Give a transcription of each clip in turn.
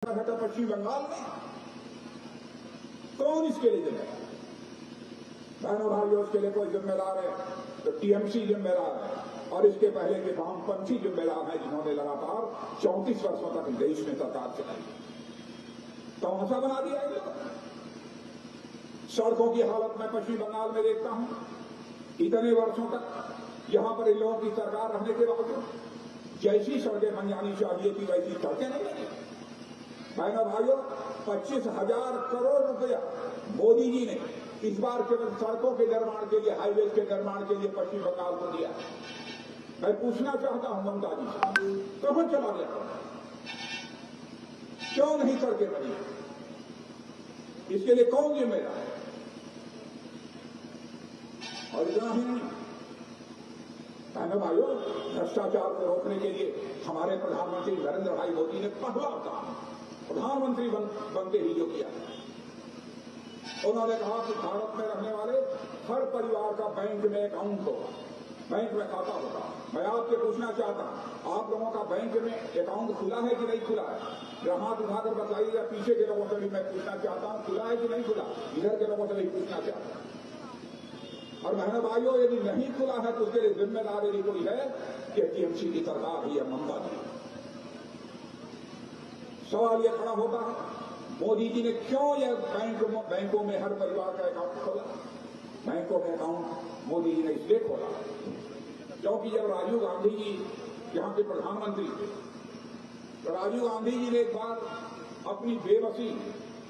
घटा पश्चिम बंगाल में, कौन इसके लिए जिम्मेदार? बहनों भाइयों, इसके लिए कोई जिम्मेदार है तो टीएमसी जिम्मेदार है और इसके पहले के वामपंथी जिम्मेदार है जिन्होंने लगातार 34 वर्षों तक देश में सरकार चलाई। तमाशा बना दिया है। सड़कों की हालत मैं पश्चिम बंगाल में देखता हूं, इतने वर्षों तक यहां पर इन लोगों की सरकार रहने के बावजूद जैसी सड़कें बन जानी चाहिए थी वैसी सड़कें नहीं बनी। बहनों भाइयों, 25,000 करोड़ रुपया मोदी जी ने इस बार केवल सड़कों के निर्माण के लिए, हाईवे के निर्माण के लिए पश्चिम बंगाल को दिया। मैं पूछना चाहता हूं ममता जी से, कहां चला गया? क्यों नहीं सड़कें बनी? इसके लिए कौन जिम्मेदार है? और इतना ही नहीं, बहनों भाइयों, भ्रष्टाचार को रोकने के लिए हमारे प्रधानमंत्री नरेंद्र भाई मोदी ने पहला काम प्रधानमंत्री बनते ही जो किया, उन्होंने कहा कि भारत में रहने वाले हर परिवार का बैंक में अकाउंट होगा, बैंक में खाता होगा। मैं आपसे पूछना चाहता हूं, आप लोगों का बैंक में अकाउंट खुला है कि नहीं खुला है? जहां हाथ उठाकर बताइए, या पीछे के लोगों से भी मैं पूछना चाहता हूं, खुला है कि नहीं खुला? इधर के लोगों से भी पूछना चाहता हूं। और बहनों भाइयों, यदि नहीं खुला है तो उसके लिए जिम्मेदार यदि कोई है कि टीएमसी की सरकार ही है, ममता जी। सवाल यह खड़ा होता है, मोदी जी ने क्यों यह बैंकों में हर परिवार का अकाउंट खोला? बैंकों में अकाउंट मोदी जी ने इसलिए खोला क्योंकि जब राजीव गांधी जी यहां के प्रधानमंत्री थे तो राजीव गांधी जी ने एक बार अपनी बेबसी,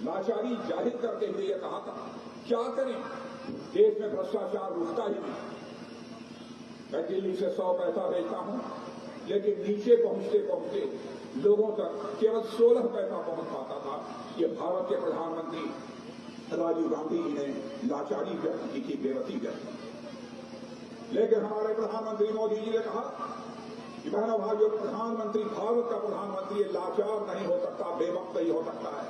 लाचारी जाहिर करते हुए यह कहा था, क्या करें, देश में भ्रष्टाचार रुकता ही नहीं। मैं दिल्ली से 100 पैसा भेजता हूं, लेकिन नीचे पहुंचते पहुंचते लोगों तक केवल 16 पैसा पहुंच पाता था। ये भारत के प्रधानमंत्री राजीव गांधी जी ने लाचारी व्यक्त की थी, बेबसी व्यक्त की। लेकिन हमारे प्रधानमंत्री मोदी जी ने कहा कि बहनों भाइयों, प्रधानमंत्री, भारत का प्रधानमंत्री लाचार नहीं हो सकता, बेवक्त नहीं हो सकता है।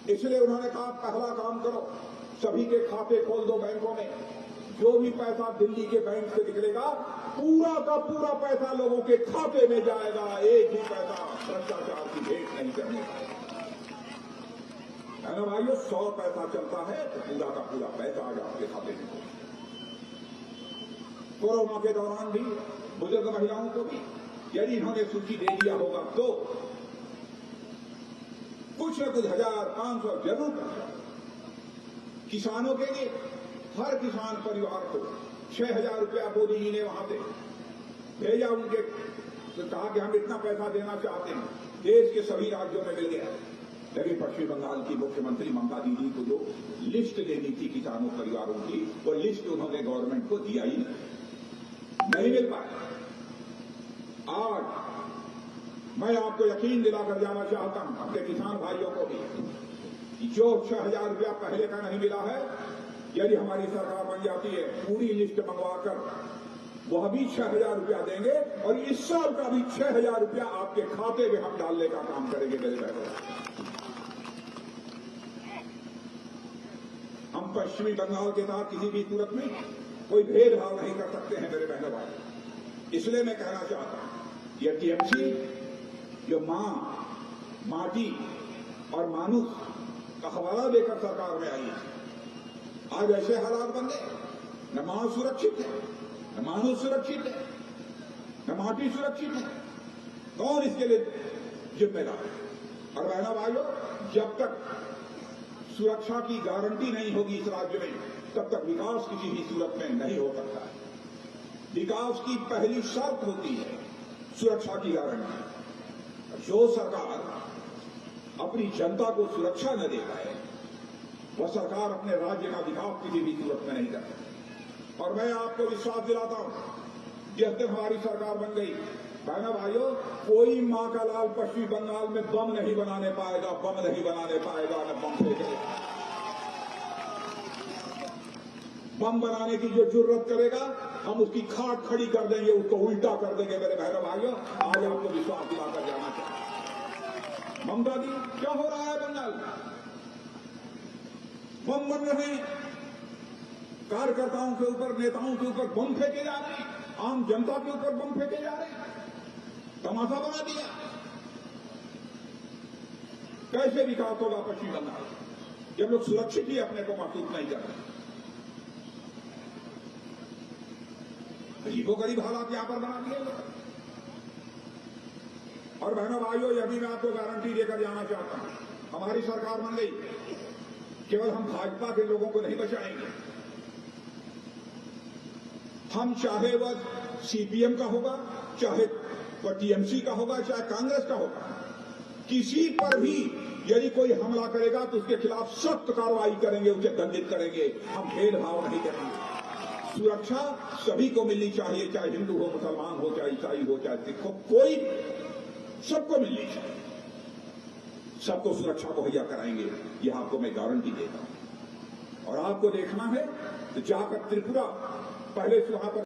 इसलिए उन्होंने कहा, पहला काम करो, सभी के खाते खोल दो बैंकों में। जो भी पैसा दिल्ली के बैंक से निकलेगा, पूरा का पूरा पैसा लोगों के खाते में जाएगा। एक भी पैसा भ्रष्टाचार की भेंट नहीं करने पाएगा। भाइयों, 100 पैसा चलता है तो पूरा का पूरा पैसा आज आपके खाते में होगा। कोरोना के दौरान भी बुजुर्ग महिलाओं को भी यदि इन्होंने सूची दे दिया होगा तो कुछ न कुछ 1,000-500 जरूर पैसा। किसानों के लिए हर किसान परिवार को 6,000 रुपया मोदी जी ने वहां से भेजा। उनके तो कहा कि हम इतना पैसा देना चाहते हैं, देश के सभी राज्यों में मिल गया। लेकिन पश्चिम बंगाल की मुख्यमंत्री ममता दीदी को जो लिस्ट देनी थी किसानों परिवारों की, वो लिस्ट उन्होंने गवर्नमेंट को दिया ही नहीं मिल पाया। आज मैं आपको यकीन दिलाकर जाना चाहता हूं, अपने किसान भाइयों को भी, जो 6,000 रुपया पहले का नहीं मिला है, यदि हमारी सरकार बन जाती है, पूरी लिस्ट मंगवाकर वह भी 6,000 रुपया देंगे और इस साल का भी 6,000 रुपया आपके खाते में हम डालने का काम करेंगे। मेरे बहनों, हम पश्चिमी बंगाल के साथ किसी भी सूरत में कोई भेदभाव नहीं कर सकते हैं मेरे बहनों भाई। इसलिए मैं कहना चाहता हूं, यह टीएमसी जो माटी और मानुष का हवाला देकर सरकार में आई है, आज ऐसे हालात बन गए, न मां सुरक्षित है, न मानुष सुरक्षित है, न माटी सुरक्षित है। कौन इसके लिए जिम्मेदार है? और बहनों भाइयों, जब तक सुरक्षा की गारंटी नहीं होगी इस राज्य में, तब तक विकास किसी भी सूरत में नहीं हो सकता है। विकास की पहली शर्त होती है सुरक्षा की गारंटी। जो सरकार अपनी जनता को सुरक्षा न दे पाए, वह सरकार अपने राज्य का विकास किसी भी सूरत में नहीं करती। और मैं आपको विश्वास दिलाता हूं, जिस दिन हमारी सरकार बन गई, बहनों भाइयों, कोई मां का लाल पश्चिम बंगाल में बम नहीं बनाने पाएगा, बम नहीं बनाने पाएगा, न बम फेंकेगा। बम बनाने की जो जरूरत करेगा, हम उसकी खाट खड़ी कर देंगे, उसको उल्टा कर देंगे। मेरे बहनों भाइयों, आज आपको विश्वास दिलाकर जाना चाहिए। ममता जी, क्या हो रहा है बंगाल में? बम बन रहे हैं, कार्यकर्ताओं के ऊपर, नेताओं के ऊपर बम फेंके जा रहे हैं, आम जनता के ऊपर बम फेंके जा रहे हैं, तमाशा बना दिया। कैसे विकास होगा पश्चिम बंगाल जब लोग सुरक्षित ही अपने को महसूस नहीं कर रहे? गरीबों गरीब हालात यहां पर बना दिए लोग। और बहनों भाइयों, यह भी मैं आपको गारंटी देकर जाना चाहता हूं, हमारी सरकार बन गई, केवल हम भाजपा के लोगों को नहीं बचाएंगे। हम चाहे वह सीपीएम का होगा, चाहे वह टीएमसी का होगा, चाहे कांग्रेस का होगा, किसी पर भी यदि कोई हमला करेगा तो उसके खिलाफ सख्त कार्रवाई करेंगे, उसे दंडित करेंगे। हम भेदभाव नहीं करेंगे। सुरक्षा सभी को मिलनी चाहिए, चाहे हिंदू हो, मुसलमान हो, चाहे ईसाई हो, चाहे सिख हो, कोई सबको मिलनी चाहिए। सबको सुरक्षा मुहैया कराएंगे, यह आपको मैं गारंटी देता हूं। और आपको देखना है तो जाकर त्रिपुरा पहले से वहां पर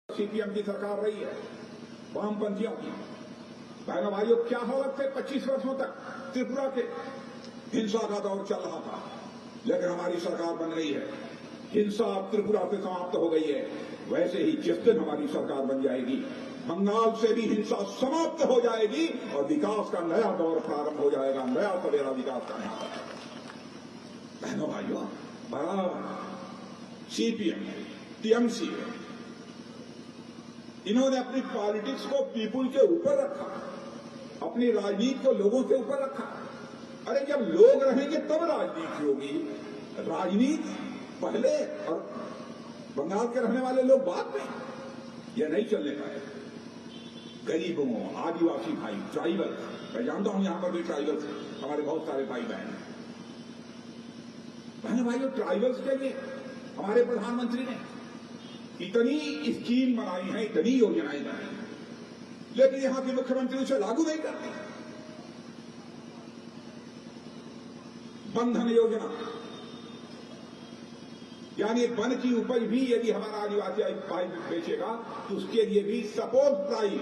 सीपीएम की सरकार रही है, वामपंथियों की। बहनों भाइयों, क्या हालत थे 25 वर्षों तक त्रिपुरा के? हिंसा का दौर चल रहा था, लेकिन हमारी सरकार बन गई है, हिंसा अब त्रिपुरा से समाप्त हो गई है। वैसे ही जिस दिन हमारी सरकार बन जाएगी, बंगाल से भी हिंसा समाप्त हो जाएगी और विकास का नया दौर प्रारंभ हो जाएगा, नया सवेरा विकास का नया। बहनों भाइयों, बराबर सीपीएम, टीएमसी, इन्होंने अपनी पॉलिटिक्स को पीपुल के ऊपर रखा, अपनी राजनीति को लोगों से ऊपर रखा। अरे जब लोग रहेंगे तब राजनीति होगी, राजनीति पहले और बंगाल के रहने वाले लोग बाद में, यह नहीं चलने पाए। गरीबों, आदिवासी भाई, ट्राइबल, मैं जानता हूं यहां पर भी ट्राइबल्स, हमारे बहुत सारे भाई बहन हैं। बहन भाइयों, ट्राइबल्स के लिए हमारे प्रधानमंत्री ने इतनी स्कीम बनाई है, इतनी योजनाएं बनाई हैं, लेकिन यहां के मुख्यमंत्री उसे लागू नहीं करते। बंधन योजना, यानी वन की उपज भी यदि हमारा आदिवासी भाई बेचेगा तो उसके लिए भी सपोर्ट प्राइस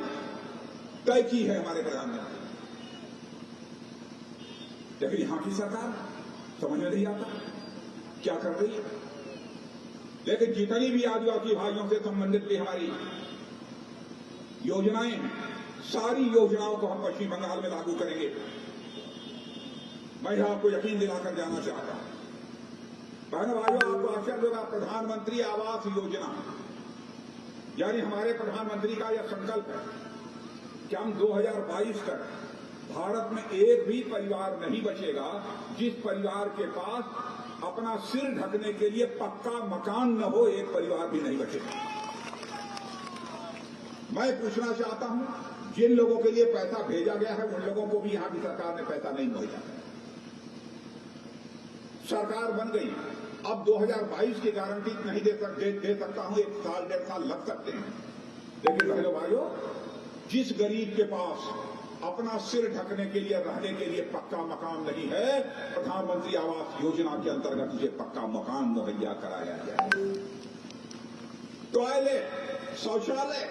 तय की है हमारे प्रधानमंत्री। लेकिन यहां की सरकार समझ में नहीं आता क्या कर रही है। लेकिन जितनी भी आदिवासी भाइयों से संबंधित भी हमारी योजनाएं हैं, सारी योजनाओं को हम पश्चिम बंगाल में लागू करेंगे। मैं आपको यकीन दिलाकर जाना चाहता हूं। बहनों भाइयों, आपको आश्चर्य होगा, प्रधानमंत्री आवास योजना, यानी हमारे प्रधानमंत्री का यह संकल्प है कि हम 2022 तक भारत में एक भी परिवार नहीं बचेगा जिस परिवार के पास अपना सिर ढकने के लिए पक्का मकान न हो, एक परिवार भी नहीं बचेगा। मैं पूछना चाहता हूं, जिन लोगों के लिए पैसा भेजा गया है उन लोगों को भी यहां की सरकार ने पैसा नहीं मुहैया किया। सरकार बन गई, अब 2022 की गारंटी नहीं दे सकता हूं, 1 साल 1.5 साल लग सकते हैं। लेकिन बहनों भाइयों, जिस गरीब के पास अपना सिर ढकने के लिए, रहने के लिए पक्का मकान नहीं है, प्रधानमंत्री आवास योजना के अंतर्गत उसे पक्का मकान मुहैया कराया जाए। टॉयलेट, शौचालय,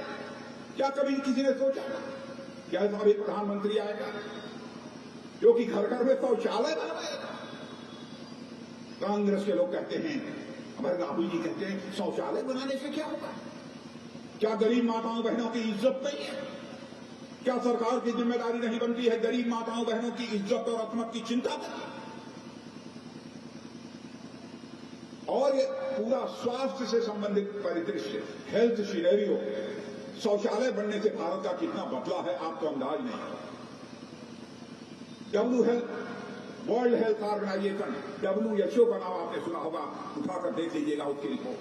क्या कभी किसी ने सोचा क्या ऐसा भी प्रधानमंत्री आएगा जो कि घर घर में शौचालय बनवाएगा? कांग्रेस के लोग कहते हैं, हमारे राहुल जी कहते हैं, शौचालय बनाने से क्या होगा? क्या गरीब माताओं बहनों की इज्जत नहीं है? क्या सरकार की जिम्मेदारी नहीं बनती है गरीब माताओं बहनों की इज्जत और अजमत की चिंता करना? और ये पूरा स्वास्थ्य से संबंधित परिदृश्य, हेल्थ सिनेरियो, शौचालय बनने से भारत का कितना बदला है आपको अंदाज नहीं। वर्ल्ड हेल्थ ऑर्गेनाइजेशन, WHO का नाम आपने सुना होगा, उठाकर देख लीजिएगा उसकी रिपोर्ट।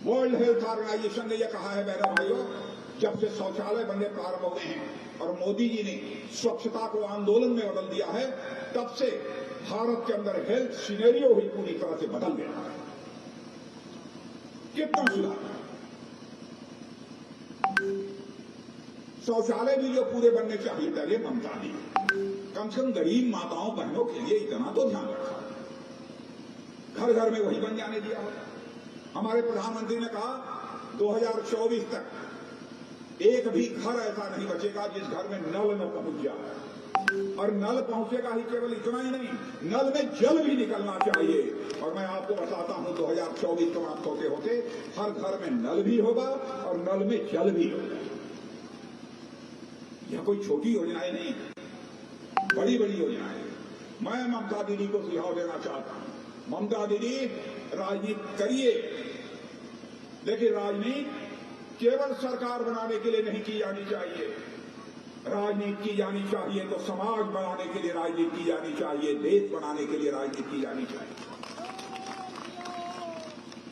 वर्ल्ड हेल्थ ऑर्गेनाइजेशन ने यह कहा है, बहनों भाइयों, जब से शौचालय बनने प्रारंभ हो गए हैं और मोदी जी ने स्वच्छता को आंदोलन में बदल दिया है, तब से भारत के अंदर हेल्थ सिनेरियो ही पूरी तरह से बदल गया है। कितना सुधार! शौचालय भी जो पूरे बनने चाहिए थे, अरे ममता जी, कम से कम गरीब माताओं बहनों के लिए इतना तो ध्यान रखा, घर घर में वही बन जाने दिया। हमारे प्रधानमंत्री ने कहा 2024 तक एक भी घर ऐसा नहीं बचेगा जिस घर में नल न पहुंच जाए। और नल पहुंचेगा ही, केवल इतना ही नहीं, नल में जल भी निकलना चाहिए। और मैं आपको बताता हूं 2024 समाप्त होते होते हर घर में नल भी होगा और नल में जल भी होगा। यह कोई छोटी योजनाएं नहीं, बड़ी बड़ी योजनाएं। मैं ममता दीदी को सुझाव देना चाहता हूं, ममता दीदी राजनीति करिए, लेकिन राजनीति केवल सरकार बनाने के लिए नहीं की जानी चाहिए। राजनीति की जानी चाहिए तो समाज बनाने के लिए राजनीति की जानी चाहिए, देश बनाने के लिए राजनीति की जानी चाहिए।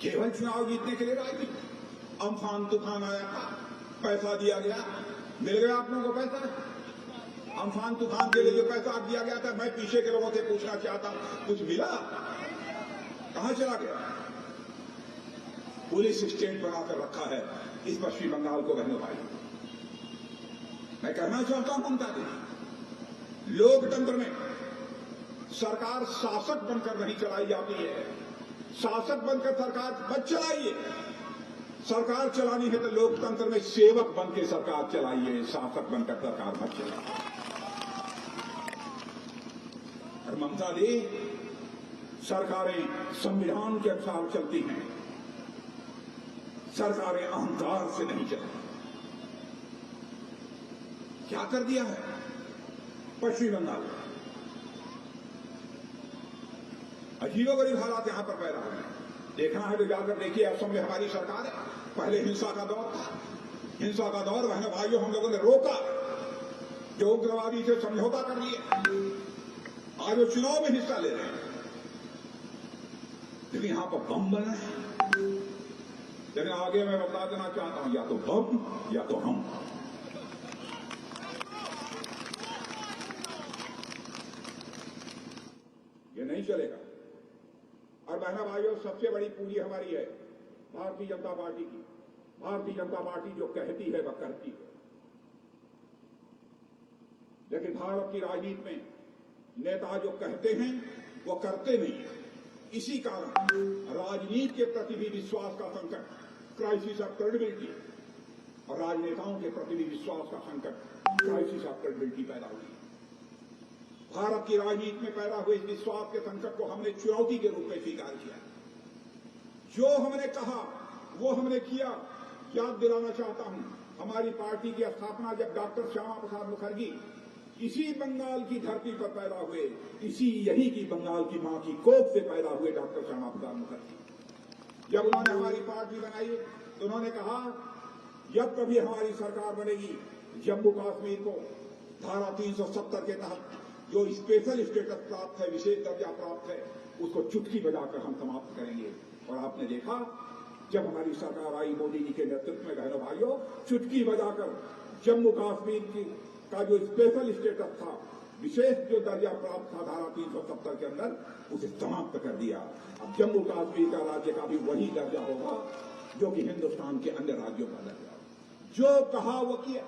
केवल चुनाव जीतने के लिए राजनीति। अम्फान तूफान आया, पैसा दिया गया, मिल गया आप लोगों को पैसा। अम्फान तूफान के लिए जो पैसा दिया गया था, मैं पीछे के लोगों से पूछना चाहता हूं, कुछ मिला? कहां चला गया? पुलिस स्टेट बनाकर रखा है इस पश्चिम बंगाल को। बहनों भाई, मैं कहना चाहता हूं ममता दीदी, लोकतंत्र में सरकार शासक बनकर नहीं चलाई जाती है। शासक बनकर सरकार मत चलाइए। सरकार चलानी है तो लोकतंत्र में सेवक बनकर सरकार चलाइए, शासक बनकर सरकार मत चलाइए। और ममता दी, सरकारें संविधान के अनुसार चलती हैं, सरकारें अहंकार से नहीं चलती। क्या कर दिया है पश्चिम बंगाल में? अजीबोगरीब हालात यहां पर पैदा हुए। देखना है तो जाकर देखिए, असम में हमारी सरकार है। पहले हिंसा का दौर था, हिंसा का दौर बहनों भाइयों हम लोगों ने रोका, जो उग्रवादी से समझौता कर लिए। आज वो चुनाव में हिस्सा ले रहे हैं, लेकिन यहां पर बम बना है। लेकिन आगे मैं बता देना चाहता हूं, या तो बम या तो हम। ये नहीं चलेगा। और बहना भाइयों, सबसे बड़ी पूंजी हमारी है भारतीय जनता पार्टी की। भारतीय जनता पार्टी जो कहती है वह करती है, लेकिन भारत की राजनीति में नेता जो कहते हैं वो करते नहीं है। इसी कारण राजनीति के प्रति भी विश्वास का संकट, क्राइसिस ऑफ क्रेडिबिलिटी, और राजनेताओं के प्रति भी विश्वास का संकट, क्राइसिस ऑफ क्रेडिबिलिटी पैदा हुई। भारत की राजनीति में पैदा हुए इस विश्वास के संकट को हमने चुनौती के रूप में स्वीकार किया। जो हमने कहा वो हमने किया। याद दिलाना चाहता हूं, हमारी पार्टी की स्थापना जब डॉक्टर श्यामा प्रसाद मुखर्जी इसी बंगाल की धरती पर पैदा हुए, इसी यही की बंगाल की मां की कोख से पैदा हुए डॉक्टर श्यामा प्रसाद मुखर्जी। जब उन्होंने हमारी पार्टी बनाई तो उन्होंने कहा, जब कभी हमारी सरकार बनेगी, जम्मू कश्मीर को धारा 370 के तहत जो स्पेशल स्टेटस प्राप्त है, विशेष दर्जा प्राप्त है, उसको चुटकी बजाकर हम समाप्त करेंगे। और आपने देखा, जब हमारी सरकार आई मोदी जी के नेतृत्व में, बहनों भाइयों, चुटकी बजाकर जम्मू कश्मीर की का जो स्पेशल स्टेटस था, विशेष जो दर्जा प्राप्त था धारा 370 के अंदर, उसे समाप्त कर दिया। अब जम्मू कश्मीर का राज्य का भी वही दर्जा होगा जो कि हिंदुस्तान के अन्य राज्यों का दर्जा। जो कहा वो किया।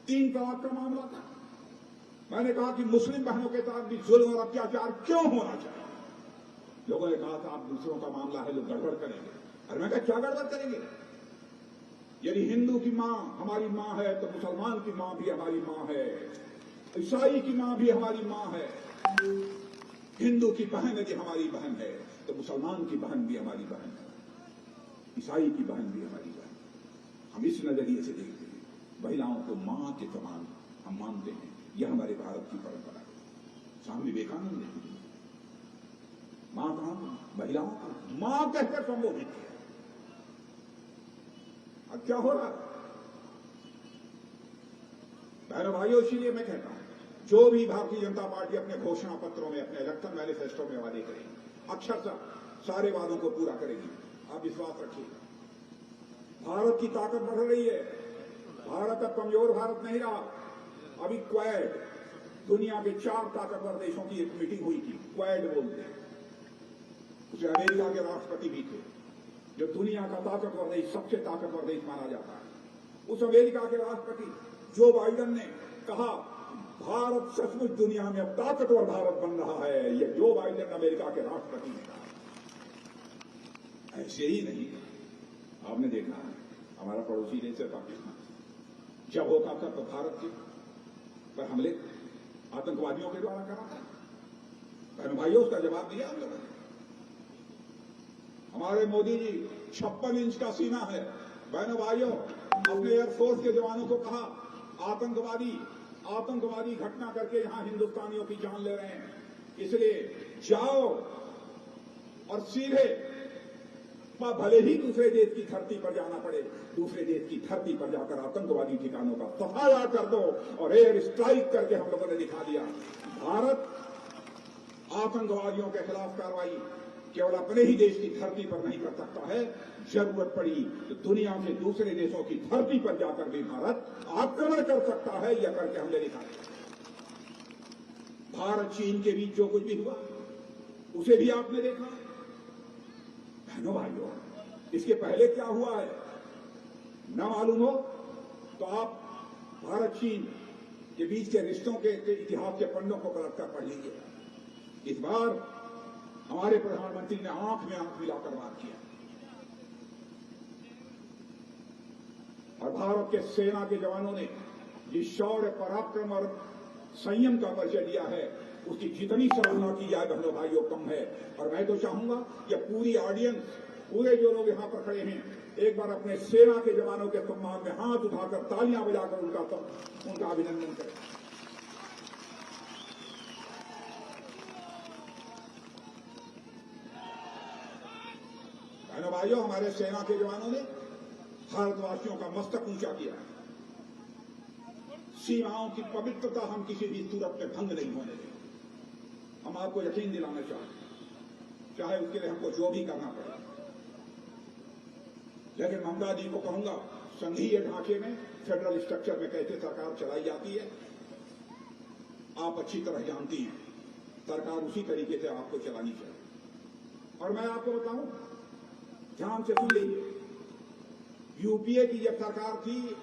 3 तलाक का मामला था, मैंने कहा कि मुस्लिम बहनों के साथ भी जुल्म और अत्याचार क्यों होना चाहिए। लोगों ने कहा था, आप दूसरों का मामला है, लोग गड़बड़ करेंगे। और मैं कहा, क्या गड़बड़ करेंगे? यदि हिंदू की मां हमारी मां है तो मुसलमान की मां भी हमारी मां है, ईसाई की मां भी हमारी मां है। हिंदू की बहन यदि हमारी बहन है तो मुसलमान की बहन भी हमारी बहन है, ईसाई की बहन भी हमारी बहन। हम इस नजरिए से देखते हैं, महिलाओं को मां के समान हम मानते हैं। यह हमारे भारत की परंपरा है। स्वामी विवेकानंद ने मां कहा, महिलाओं को मां कहकर संबोधित किया। अब क्या हो रहा है बहनों भाइयों? इसीलिए मैं कहता हूं, जो भी भारतीय जनता पार्टी अपने घोषणा पत्रों में, अपने इलेक्शन मैनिफेस्टो में वादे करेगी, अक्षरशः सारे वादों को पूरा करेगी। आप विश्वास रखिएगा। भारत की ताकत बढ़ रही है। भारत अब कमजोर भारत नहीं रहा। अभी क्वाड, दुनिया के 4 ताकतवर देशों की एक मीटिंग हुई थी, क्वाड बोलते हैं। उसमें अमेरिका के राष्ट्रपति भी थे, जो दुनिया का ताकतवर देश, सबसे ताकतवर देश माना जाता है। उस अमेरिका के राष्ट्रपति जो बाइडेन ने कहा, भारत सचमुच दुनिया में अब ताकतवर भारत बन रहा है। यह जो बाइडेन अमेरिका के राष्ट्रपति ने कहा। ऐसे ही नहीं, आपने देखा है हमारा पड़ोसी देश है पाकिस्तान, जब होता था तो भारत के पर हमले आतंकवादियों के द्वारा करा है। बहन भाइयों, उसका जवाब दिया हम लोगों ने। हमारे मोदी जी 56 इंच का सीना है। बहनों भाइयों, अपने एयरफोर्स के जवानों को कहा, आतंकवादी घटना करके यहां हिंदुस्तानियों की जान ले रहे हैं, इसलिए जाओ और सीधे भले ही दूसरे देश की धरती पर जाना पड़े, दूसरे देश की धरती पर जाकर आतंकवादी ठिकानों का सफाया कर दो। और एयर स्ट्राइक करके हम लोगों ने दिखा दिया, भारत आतंकवादियों के खिलाफ कार्रवाई केवल अपने ही देश की धरती पर नहीं कर सकता है, जरूरत पड़ी तो दुनिया के दूसरे देशों की धरती पर जाकर भी भारत आक्रमण कर सकता है। यह करके हमने दिखा दिया। भारत चीन के बीच जो कुछ भी हुआ उसे भी आपने देखा। बहनों भाइयों, इसके पहले क्या हुआ है न मालूम हो तो आप भारत चीन के बीच के रिश्तों के इतिहास के पन्नों को पलट कर पढ़ लीजिए। इस बार हमारे प्रधानमंत्री ने आंख में आंख मिलाकर बात किया और भारत के सेना के जवानों ने जिस शौर्य, पराक्रम और संयम का परिचय दिया है, उसकी जितनी सराहना की जाए बहनों भाइयों कम है। और मैं तो चाहूंगा कि पूरी ऑडियंस, पूरे जो लोग यहां पर खड़े हैं, एक बार अपने सेना के जवानों के सम्मान में हाथ उठाकर तालियां बजाकर उनका अभिनंदन करें। बहनों भाइयों, हमारे सेना के जवानों ने भारतवासियों का मस्तक ऊंचा किया। सीमाओं की पवित्रता हम किसी भी सूरत में भंग नहीं होने देंगे। हम आपको यकीन दिलाना चाहते हैं, चाहे उसके लिए हमको जो भी करना पड़े। लेकिन ममता जी को कहूंगा, संघीय ढांचे में, फेडरल स्ट्रक्चर में कैसे सरकार चलाई जाती है आप अच्छी तरह जानती हैं। सरकार उसी तरीके से आपको चलानी चाहिए। और मैं आपको बताऊं, ध्यान से सुन लीजिए, यूपीए की जब सरकार थी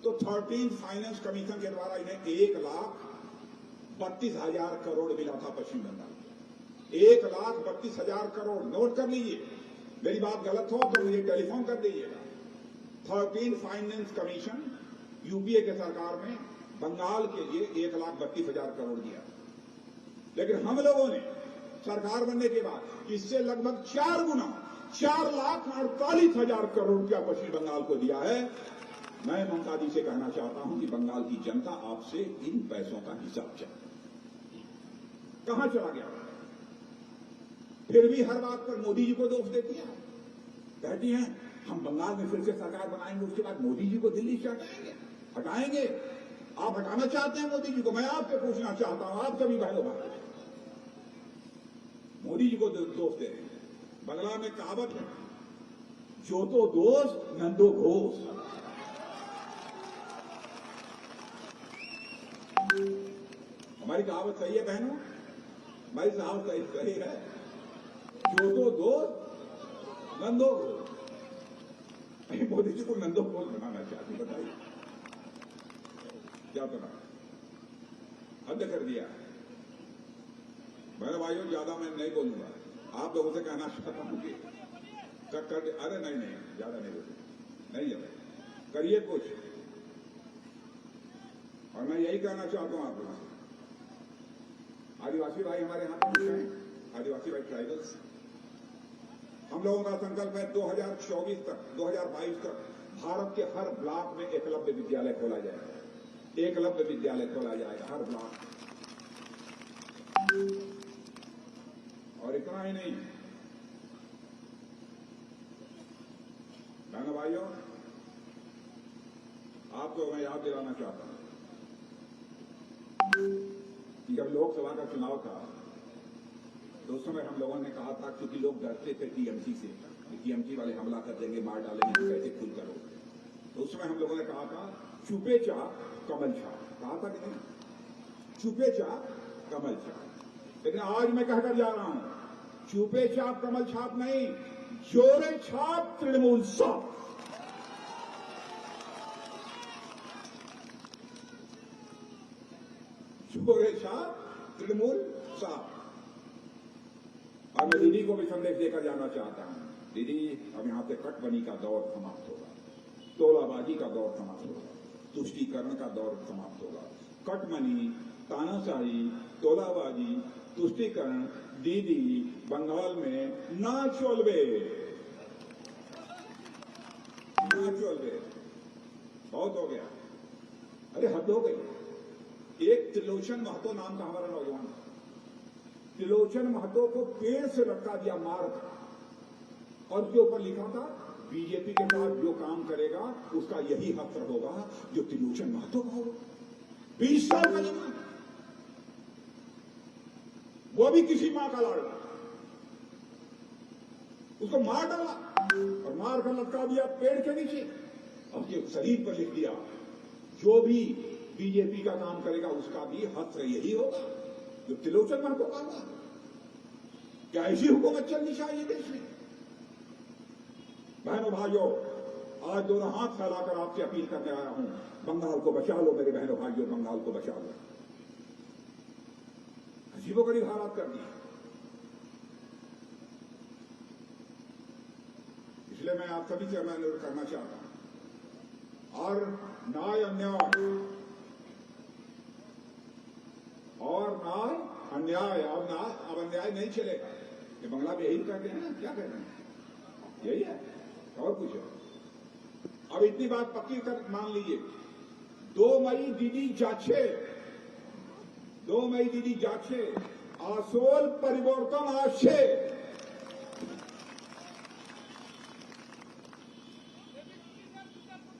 तो 13th फाइनेंस कमीशन के द्वारा इन्हें 1,32,000 करोड़ मिला था पश्चिम बंगाल। 1,32,000 करोड़। नोट कर लीजिए, मेरी बात गलत हो तो मुझे टेलीफोन कर दीजिएगा। 13th फाइनेंस कमीशन यूपीए के सरकार में बंगाल के लिए 1,32,000 करोड़ दिया। लेकिन हम लोगों ने सरकार बनने के बाद इससे लगभग 4 गुना 4,48,000 करोड़ रुपया पश्चिम बंगाल को दिया है। मैं ममता जी से कहना चाहता हूं कि बंगाल की जनता आपसे इन पैसों का हिसाब चाहे। कहां चला गया? फिर भी हर बात पर मोदी जी को दोष देती है। कहती हैं हम बंगाल में फिर से सरकार बनाएंगे, उसके बाद मोदी जी को दिल्ली से हटाएंगे। आप हटाना चाहते हैं मोदी जी को? मैं आपसे पूछना चाहता हूं, आप सभी बहनों भाई, मोदी जी को दोष दे रहे हैं। बंगला में कहावत है, जो तो दोष नंदो घोष। हमारी कहावत सही है बहनों, हमारी कहावत सही है, जो तो दोष नंदो घोष। मोदी जी को नंदो घोष बनाना चाहती, बताइए क्या बना? हद कर दिया। मेरे भाइयों, ज्यादा मैं नहीं बोलूंगा, आप लोगों से कहना चाहता हूं कि अरे नहीं, ज्यादा नहीं बोलूंगा, नहीं ज्यादा करिए कुछ। और मैं यही कहना चाहता हूं आप लोगों से, आदिवासी भाई हमारे यहां पर हैं, आदिवासी भाई ट्राइबल्स, हम लोगों का संकल्प है 2024 तक, 2022 तक भारत के हर ब्लॉक में एकलव्य विद्यालय खोला जाएगा। एकलव्य विद्यालय खोला जाएगा हर ब्लॉक। और इतना ही नहीं, बहनों भाइयों, आपको मैं याद दिलाना चाहता हूं कि जब लोकसभा का चुनाव था तो उस समय हम लोगों ने कहा था, क्योंकि लोग डरते थे टीएमसी से, टीएमसी वाले हमला कर देंगे, मार डालेंगे, तो कैसे खुद करो। तो उस समय हम लोगों ने कहा था, चुपे चाप कमल छाप। कहा था कि नहीं? चुपे चाप कमल छाप। लेकिन आज मैं कहकर जा रहा हूं, चुपे चाप कमल छाप नहीं, जोरे छाप तृणमूल साफ। जोरे छाप तृणमूल साफ। और मैं दीदी को भी संदेश देकर जाना चाहता हूं, दीदी अब यहां से कटबनी का दौर समाप्त होगा, तोलाबाजी का दौर समाप्त होगा, तुष्टीकरण का दौर समाप्त होगा। कटमनी, तानाशाही, तोलाबाजी, तुष्टीकरण दीदी बंगाल में ना चलबे, ना चलबे। बहुत हो गया। अरे हद हो गई। एक त्रिलोचन महतो नाम का हमारा नौजवान, त्रिलोचन महतो को पेड़ से लटका दिया मार कर, और उसके ऊपर लिखा था बीजेपी के साथ जो काम करेगा उसका यही हश्र होगा जो त्रिलोचन महतो का होगा। 20 साल का जवान, वो भी किसी मां का लाड़का, उसको मार डाला और मार कर लटका दिया पेड़ के नीचे, और उसके शरीर पर लिख दिया जो भी बीजेपी का काम करेगा उसका भी हश्र यही होगा जो त्रिलोचन महतो का होगा। क्या ऐसी हुकूमत चलनी चाहिए देश में? बहनों भाइयों, आज दोनों हाथ फैलाकर आपसे अपील करने आया हूं, बंगाल को बचा लो मेरे बहनों भाइयों, बंगाल को बचा लो। अजीबोगरीब हालात कर दिए। इसलिए मैं आप सभी से अनुरोध करना चाहता हूं, और न्याय अन्याय और न्याय अन्याय, अब अन्याय नहीं चलेगा। ये बंगला में यही कहते हैं ना, क्या कहते हैं, यही है और कुछ है। अब इतनी बात पक्की कर मान लीजिए, 2 मई दीदी जाछे, 2 मई दीदी जाछे, आसोल परिवर्तन आछे।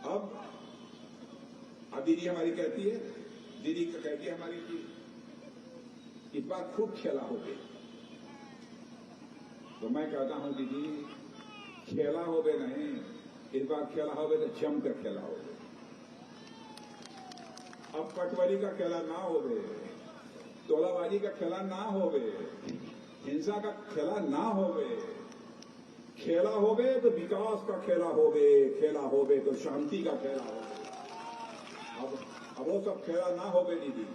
अब दीदी हमारी कहती है, दीदी कहती है हमारी कि इस बार खूब खेला हो गए। तो मैं कहता हूं दीदी, खेला हो गए नहीं, इस बार खेला हो गए तो जम कर खेला हो गए। अब पटवारी का खेला ना हो गए, तोलाबाजी का खेला ना हो गए, हिंसा का खेला ना हो गए। खेला हो गए तो विकास का खेला हो गए, खेला हो गए तो शांति का खेला हो गए। अब वो सब खेला ना हो गए दीदी।